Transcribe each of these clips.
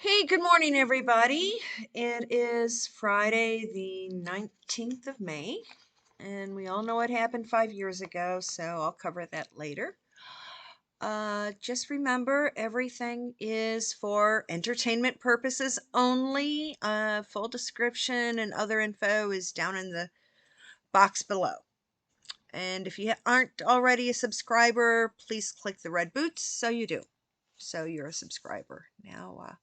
Hey, good morning, everybody. It is Friday, the 19th of May, and we all know what happened 5 years ago, so I'll cover that later. Just remember, everything is for entertainment purposes only. Full description and other info is down in the box below. And if you aren't already a subscriber, please click the red boots so you do. So you're a subscriber. Now,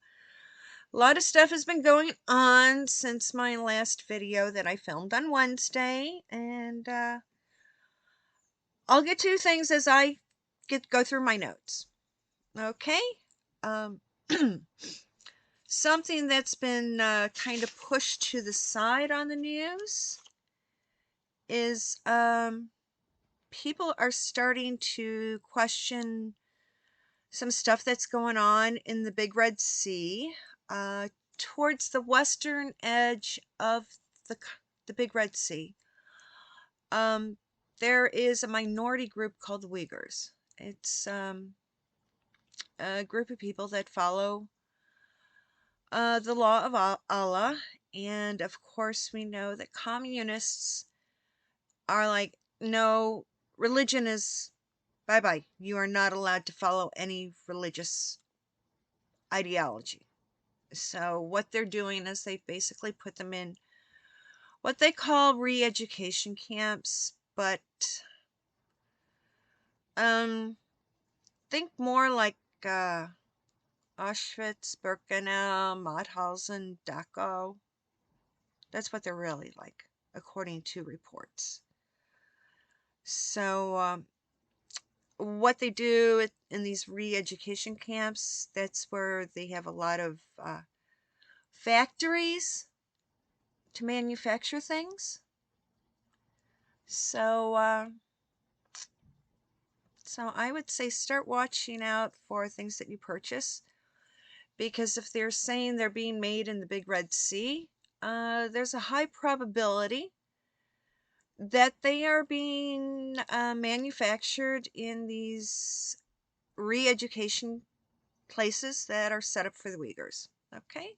a lot of stuff has been going on since my last video that I filmed on Wednesday, and I'll get to things as I go through my notes. Okay? Um, something that's been kind of pushed to the side on the news is people are starting to question some stuff that's going on in the Big Red Sea. Towards the western edge of the, the Big Red Sea, there is a minority group called the Uyghurs. It's a group of people that follow the law of Allah, and of course we know that communists are like, no, religion is bye-bye. You are not allowed to follow any religious ideology. So what they're doing is they basically put them in what they call re-education camps, but think more like Auschwitz, Birkenau, Mauthausen, Dachau. That's what they're really like, according to reports. So what they do in these re-education camps, that's where they have a lot of factories to manufacture things. So I would say start watching out for things that you purchase, because if they're saying they're being made in the Big Red Sea, there's a high probability that they are being manufactured in these re-education places that are set up for the Uyghurs. Okay?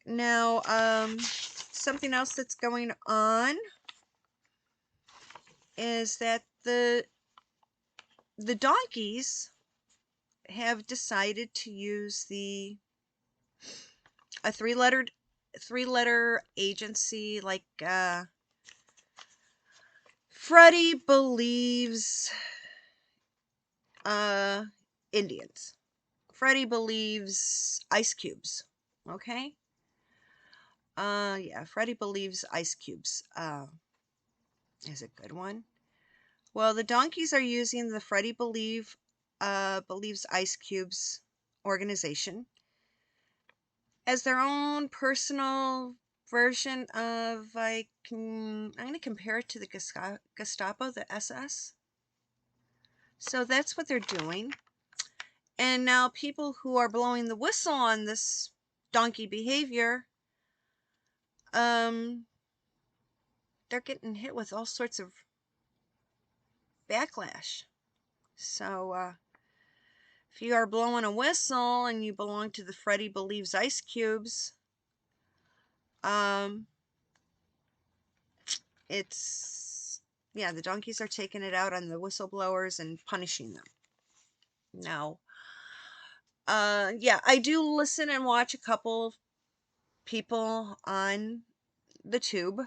Now, something else that's going on is that the donkeys have decided to use a three-letter agency like Freddie believes Indians. Freddie believes ice cubes. Okay? Yeah, Freddie believes ice cubes. Is a good one. Well, the donkeys are using the Freddie believes ice cubes organization as their own personal version of, like, I'm going to compare it to the Gestapo, the SS. So that's what they're doing. And now people who are blowing the whistle on this donkey behavior, they're getting hit with all sorts of backlash. So if you are blowing a whistle and you belong to the Freddie believes ice cubes, yeah, the donkeys are taking it out on the whistleblowers and punishing them. Now, yeah, I do listen and watch a couple people on the tube,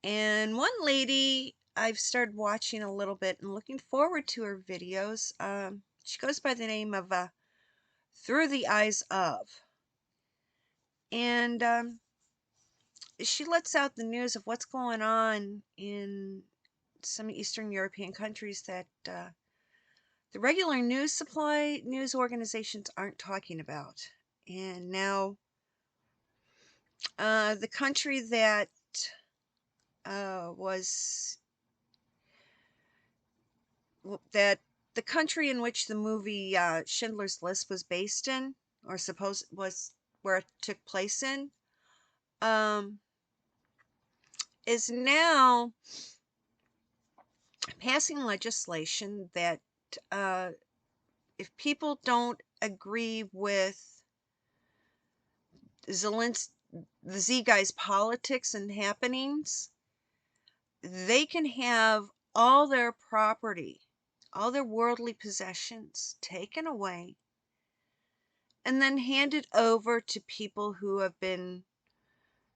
and one lady I've started watching a little bit and looking forward to her videos. She goes by the name of Through the Eyes of, and she lets out the news of what's going on in some Eastern European countries that the regular news organizations aren't talking about. And now the country that the country in which the movie Schindler's List was based in, or supposed was where it took place in, is now passing legislation that if people don't agree with the Z guy's politics and happenings, they can have all their property, all their worldly possessions taken away, and then handed over to people who have been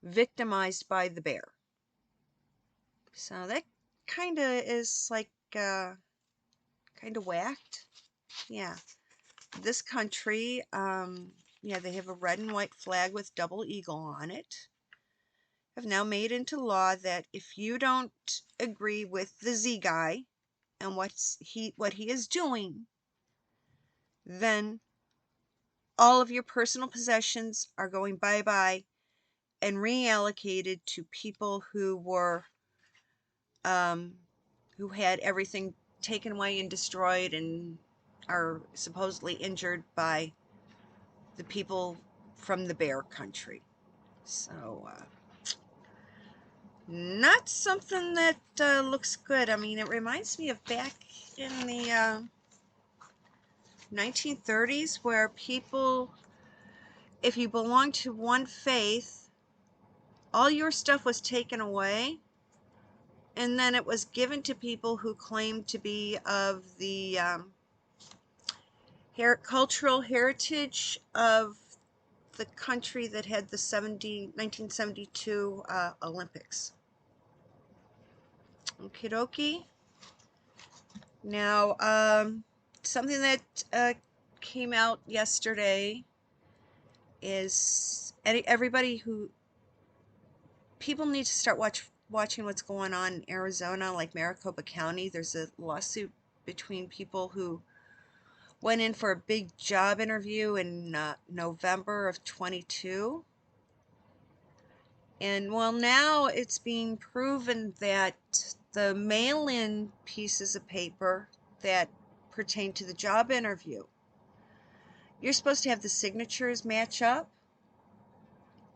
victimized by the bear. So that kind of is like kind of whacked. Yeah. This country, yeah, they have a red and white flag with double eagle on it. Have now made into law that if you don't agree with the Z guy and what he is doing, then all of your personal possessions are going bye-bye and reallocated to people um, who had everything taken away and destroyed and are supposedly injured by the people from the bear country. So, not something that looks good. I mean, it reminds me of back in the 1930s where people, if you belonged to one faith, all your stuff was taken away, and then it was given to people who claimed to be of the cultural heritage of the country that had the 1972 Olympics. Okie dokie. Now, something that came out yesterday is people need to start watching what's going on in Arizona, like Maricopa County. There's a lawsuit between people who went in for a big job interview in November of 22. And well, now it's being proven that the mail-in pieces of paper that pertain to the job interview, you're supposed to have the signatures match up.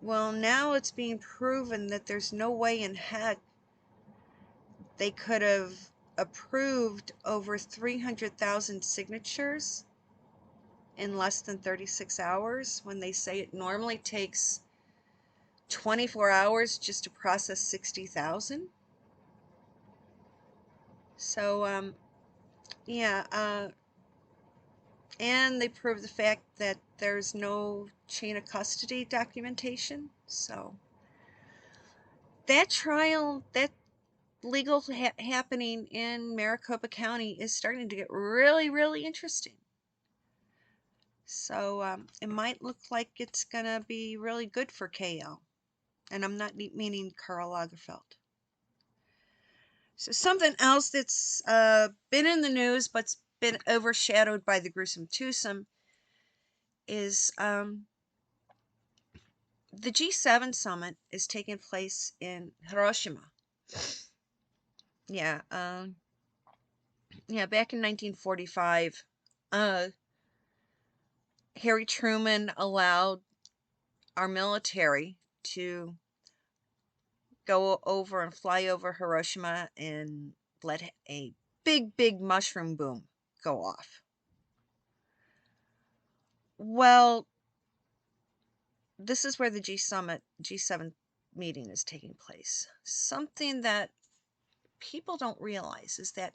Well, now it's being proven that there's no way in heck they could have approved over 300,000 signatures in less than 36 hours when they say it normally takes 24 hours just to process 60,000. So, yeah, and they prove the fact that there's no chain of custody documentation. So that trial, that legal happening in Maricopa County is starting to get really, really interesting. So it might look like it's going to be really good for KL. And I'm not meaning Karl Lagerfeld. So something else that's been in the news but's been overshadowed by the gruesome twosome is the G7 summit is taking place in Hiroshima. Yeah, back in 1945, Harry Truman allowed our military to go over and fly over Hiroshima and let a big, big mushroom boom go off. Well, this is where the G7 meeting is taking place. Something that people don't realize is that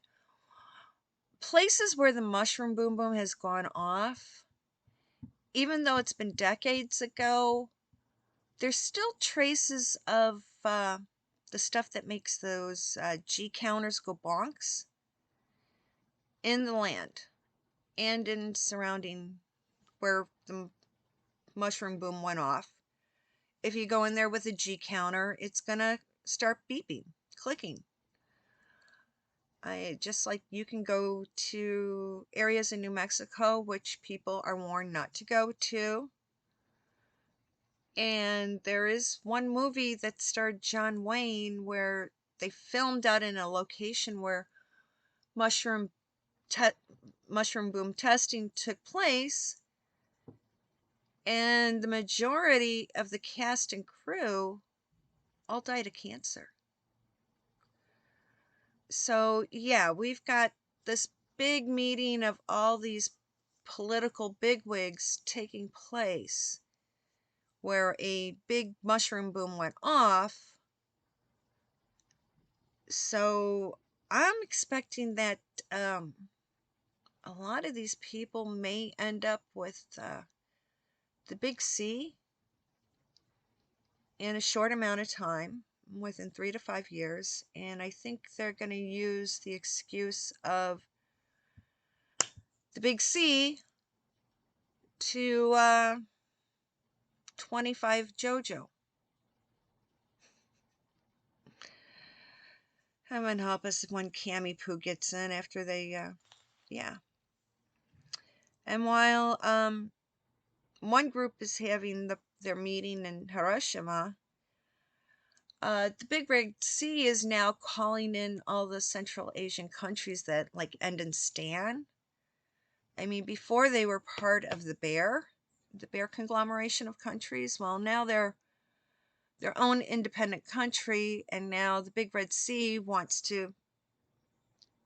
places where the mushroom boom boom has gone off, even though it's been decades ago, there's still traces of the stuff that makes those G counters go bonks in the land and in surrounding where the mushroom boom went off. If you go in there with a G counter, it's gonna start beeping, clicking. Just like you can go to areas in New Mexico which people are warned not to go to. And there is one movie that starred John Wayne where they filmed out in a location where mushroom boom testing took place, and the majority of the cast and crew all died of cancer. So yeah, we've got this big meeting of all these political bigwigs taking place where a big mushroom boom went off. So I'm expecting that a lot of these people may end up with the big C in a short amount of time, within 3 to 5 years. And I think they're going to use the excuse of the big C to 25 JoJo. Heaven help us when Cammy Poo gets in after they, yeah. And while one group is having their meeting in Hiroshima, the Big Red Sea is now calling in all the Central Asian countries that like end in Stan. I mean, before they were part of the Bear conglomeration of countries. Well, now they're their own independent country, and now the Big Red Sea wants to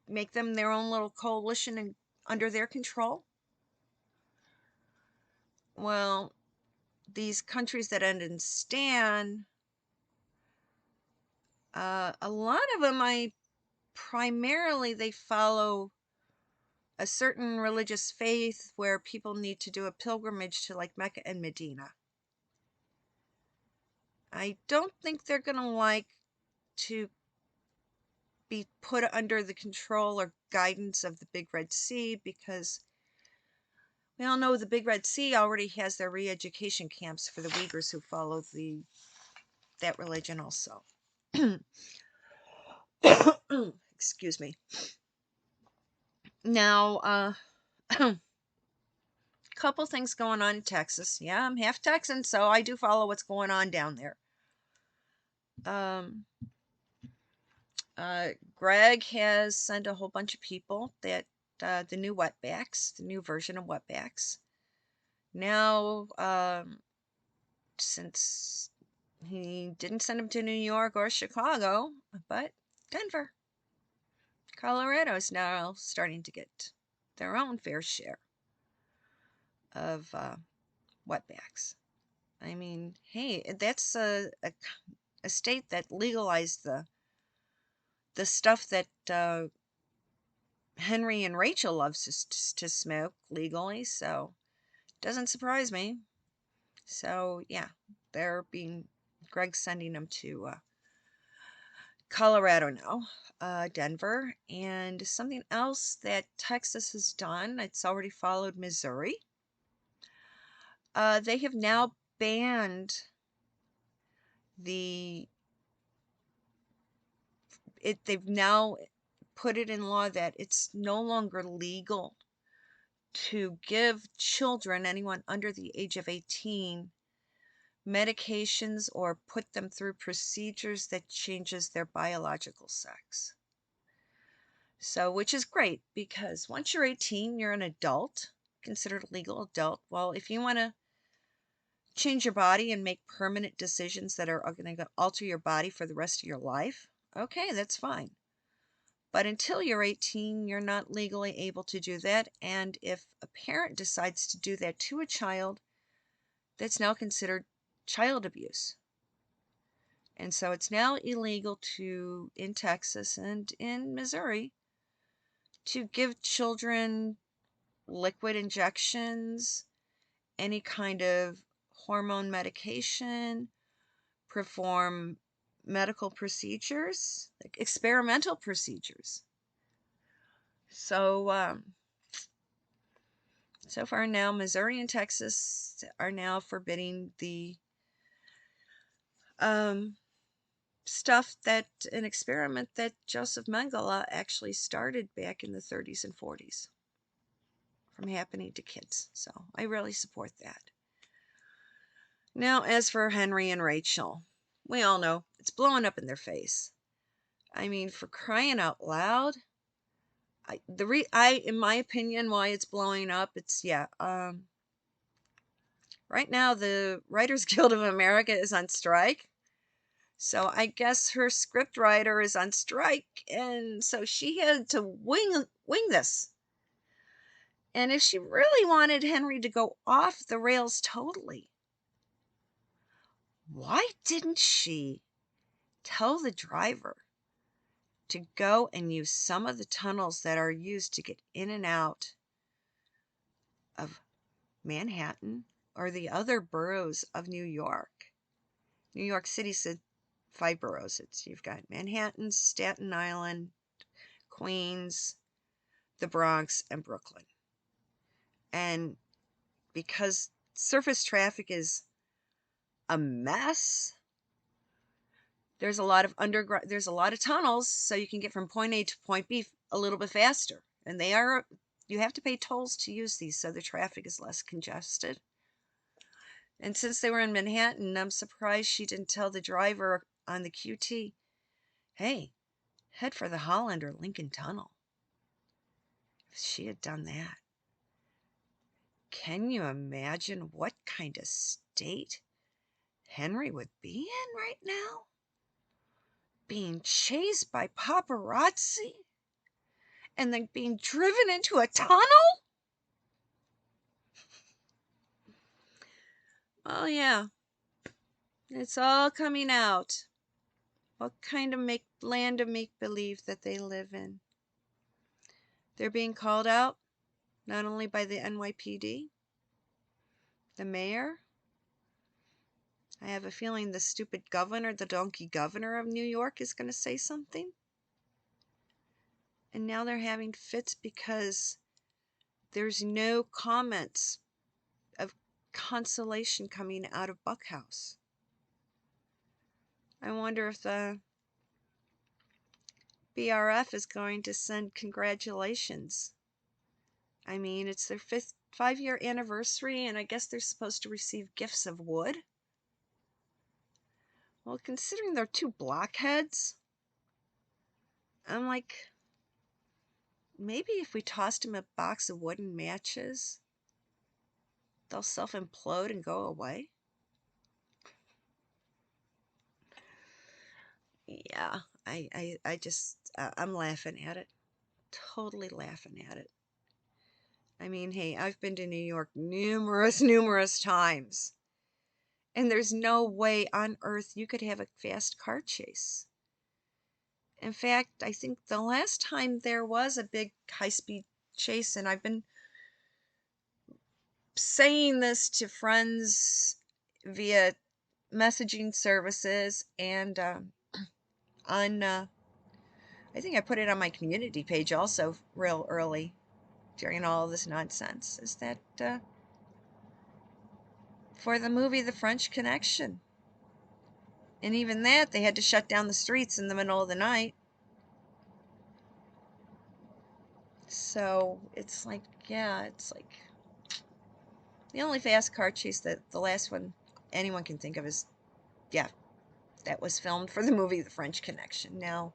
make them their own little coalition and under their control. Well, these countries that end in Stan, a lot of them, primarily they follow a certain religious faith where people need to do a pilgrimage to like Mecca and Medina. I don't think they're going to like to be put under the control or guidance of the Big Red Sea, because we all know the Big Red Sea already has their re-education camps for the Uyghurs who follow that religion also. Excuse me. Now, couple things going on in Texas. Yeah, I'm half Texan, so I do follow what's going on down there. Greg has sent a whole bunch of people that the new wetbacks, the new version of wetbacks. Now, since he didn't send them to New York or Chicago, but Denver, Colorado is now starting to get their own fair share of wetbacks. I mean, hey, that's a state that legalized the stuff that Henry&Rachel loves to smoke legally, so doesn't surprise me. So yeah, Greg's sending them to Colorado now, Denver. And something else that Texas has done, it's already followed Missouri. They have now banned they've now put it in law that it's no longer legal to give children, anyone under the age of 18, medications or put them through procedures that changes their biological sex. So, which is great, because once you're 18, you're an adult, considered a legal adult. Well, if you want to change your body and make permanent decisions that are going to alter your body for the rest of your life, okay, that's fine. But until you're 18, you're not legally able to do that. And if a parent decides to do that to a child, that's now considered child abuse. And so it's now illegal in Texas and in Missouri, to give children liquid injections, any kind of hormone medication, perform medical procedures, like experimental procedures. So, so far now, Missouri and Texas are now forbidding the stuff an experiment that Joseph Mengele actually started back in the 30s and 40s from happening to kids. So I really support that. Now, as for Henry&Rachel, we all know it's blowing up in their face. I mean, for crying out loud. In my opinion, why it's blowing up, right now the Writers Guild of America is on strike. So I guess her script writer is on strike, and so she had to wing this. And if she really wanted Henry to go off the rails totally, why didn't she tell the driver to go and use some of the tunnels that are used to get in and out of Manhattan or the other boroughs of New York? New York City said 5 boroughs. You've got Manhattan, Staten Island, Queens, the Bronx, and Brooklyn. And because surface traffic is a mess, there's a lot of tunnels, so you can get from point A to point B a little bit faster. And you have to pay tolls to use these, so the traffic is less congested. And since they were in Manhattan, I'm surprised she didn't tell the driver on the QT, hey, head for the Holland or Lincoln Tunnel. If she had done that, can you imagine what kind of state Henry would be in right now? Being chased by paparazzi and then being driven into a tunnel? Oh yeah, it's all coming out. What kind of land of make-believe that they live in. They're being called out not only by the NYPD, the mayor. I have a feeling the stupid governor, the donkey governor of New York, is going to say something. And now they're having fits because there's no comments of consolation coming out of Buckhouse. I wonder if the BRF is going to send congratulations. I mean, it's their 5-year anniversary, and I guess they're supposed to receive gifts of wood. Well, considering they're 2 blockheads, I'm like, maybe if we tossed them a box of wooden matches, they'll self-implode and go away. Yeah, I'm laughing at it. Totally laughing at it. I mean, hey, I've been to New York numerous times. And there's no way on earth you could have a fast car chase. In fact, I think the last time there was a big high-speed chase, and I've been saying this to friends via messaging services and I think I put it on my community page also real early during all this nonsense, is that for the movie The French Connection. And even that, they had to shut down the streets in the middle of the night. So it's like, yeah, it's like the only fast car chase that the last one anyone can think of is, yeah, that was filmed for the movie The French Connection. Now,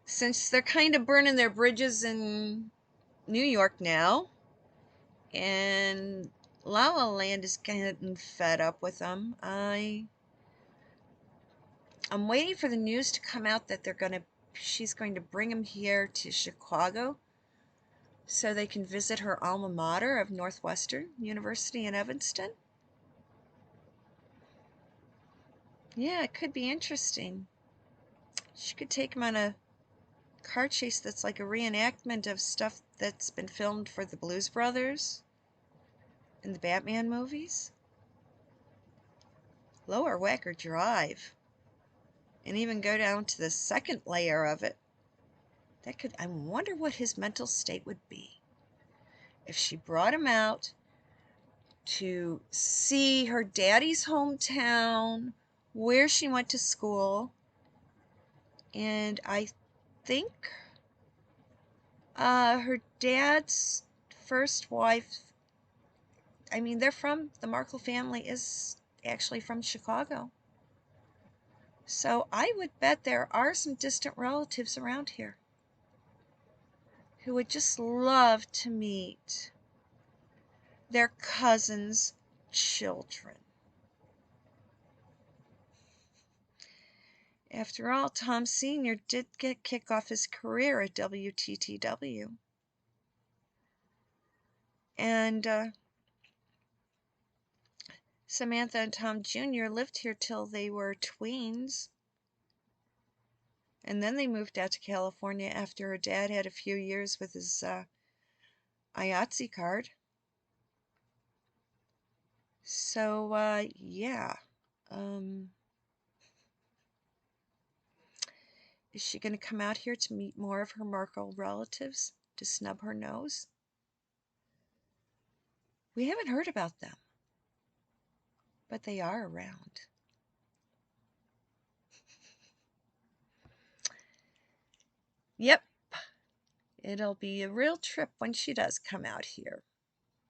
since they're kind of burning their bridges in New York now, and La La Land is getting fed up with them, I'm waiting for the news to come out that she's going to bring him here to Chicago so they can visit her alma mater of Northwestern University in Evanston. Yeah, it could be interesting. She could take him on a car chase that's like a reenactment of stuff that's been filmed for the Blues Brothers and the Batman movies. Lower Wacker Drive. And even go down to the second layer of it. I wonder what his mental state would be if she brought him out to see her daddy's hometown, where she went to school, and I think her dad's first wife, I mean, the Markle family is actually from Chicago. So I would bet there are some distant relatives around here who would just love to meet their cousins' children. After all, Tom Sr. did kick off his career at WTTW. And Samantha and Tom Jr. lived here till they were tweens. And then they moved out to California after her dad had a few years with his IATSE card. So, yeah. Is she going to come out here to meet more of her Markle relatives to snub her nose? We haven't heard about them, but they are around. Yep, it'll be a real trip when she does come out here.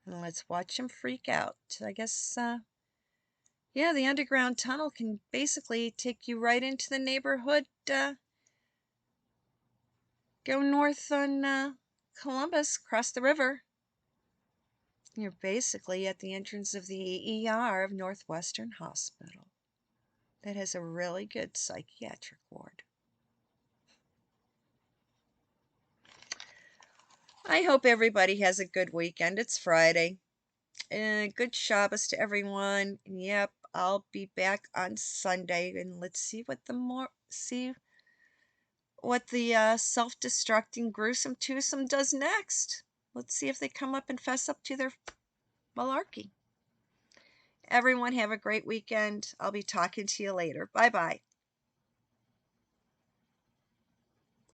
And let's watch them freak out. I guess, yeah, the underground tunnel can basically take you right into the neighborhood. Go north on Columbus, cross the river. You're basically at the entrance of the ER of Northwestern Hospital. That has a really good psychiatric ward. I hope everybody has a good weekend. It's Friday. Good Shabbos to everyone. Yep, I'll be back on Sunday, and let's see what the self-destructing gruesome twosome does next. Let's see if they come up and fess up to their malarkey. Everyone have a great weekend. I'll be talking to you later. Bye-bye.